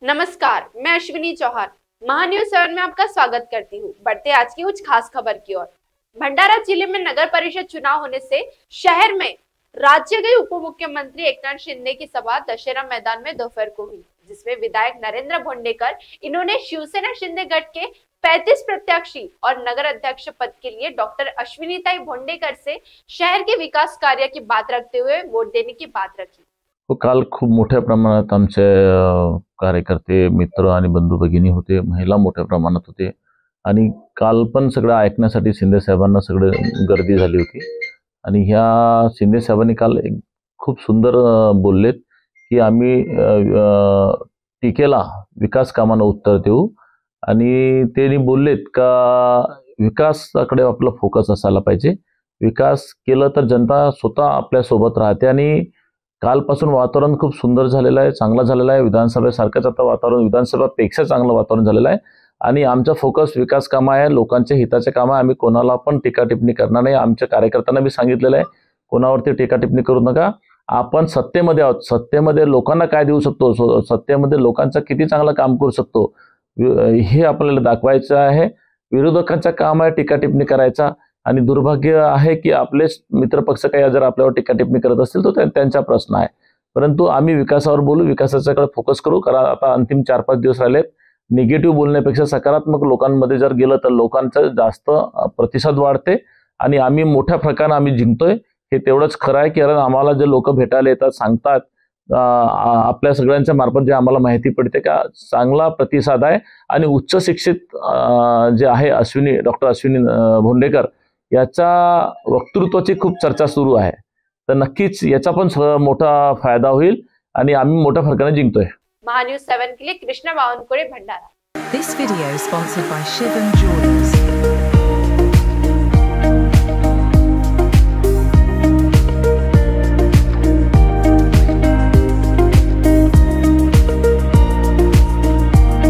नमस्कार, मैं अश्विनी चौहान महान्यूज 7 में आपका स्वागत करती हूँ। बढ़ते आज की कुछ खास खबर की ओर। भंडारा जिले में नगर परिषद चुनाव होने से शहर में राज्य के उप मुख्यमंत्री एकनाथ शिंदे की सभा दशहरा मैदान में दोपहर को हुई, जिसमें विधायक नरेंद्र भोंडेकर इन्होंने शिवसेना शिंदे गठ के 35 प्रत्याशी और नगर अध्यक्ष पद के लिए डॉक्टर अश्विनीताई भोंडेकर से शहर के विकास कार्य की बात रखते हुए वोट देने की बात रखी। तो काल खूप मोठ्या प्रमाणात आमचे कार्यकर्ते मित्र आणि बंधू भगिनी होते, महिला मोठ्या प्रमाणात होते आणि काल पण सगळं ऐकण्यासाठी शिंदे साहेबांना सगळे गर्दी झाली होती। आणि ह्या शिंदे साहेबांनी काल एक खूप सुंदर बोललेत की आम्ही टीकेला विकास कामांना उत्तर देऊ आणि त्यांनी बोललेत का विकासाकडे आपला फोकस असायला पाहिजे। विकास केलं तर जनता स्वतः आपल्या सोबत राहते आणि कालपासून वातावरण खूप सुंदर झालेलं आहे, चांगलं झालेलं आहे। विधानसभेसारखंच आता वातावरण विधानसभेपेक्षा चांगलं वातावरण झालेलं आहे आणि आमचा फोकस विकास काम आहे, लोकांच्या हिताचे काम आहे। आम्ही कोणाला पण टीका टिप्पणी करणार नाही। आमच्या कार्यकर्त्यांना मी सांगितलेलं आहे कोणावरती टीका टिप्पणी करू नका। आपण सत्तेमध्ये आहोत, सत्तेमध्ये लोकांना काय देऊ शकतो, सत्तेमध्ये लोकांचं किती चांगलं काम करू शकतो हे आपल्याला दाखवायचं आहे। विरोधकांचं काम आहे टीका टिप्पणी करायचा आणि दुर्भाग्य आहे की आपले मित्रपक्ष काही जर आपल्यावर टीका टिप्पणी करत असतील तर त्यांचा प्रश्न आहे, परंतु आम्ही विकासावर बोलू, विकासाच्याकडे फोकस करू। कारण आता अंतिम 4-5 दिवस राहिलेत। निगेटिव्ह बोलण्यापेक्षा सकारात्मक लोकांमध्ये जर गेलं तर लोकांचा जास्त प्रतिसाद वाढते आणि आम्ही मोठ्या फरकाने आम्ही जिंकतोय हे तेवढंच खरं आहे। कारण आम्हाला जे लोक भेटायला येतात सांगतात आपल्या सगळ्यांच्या मार्फत जे आम्हाला माहिती पडते का चांगला प्रतिसाद आहे आणि उच्च शिक्षित जे आहे डॉक्टर अश्विनी भोंडेकर याचा वक्तृत्वाची खूप चर्चा सुरू आहे, तर नक्कीच याचा पण मोठा फायदा होईल आणि आम्ही मोठ्या फरकाने जिंकतोय। महान्यूज 7 के लिए Krishna Bawankule, Bhandara. This video is sponsored by Shivam Jewelers.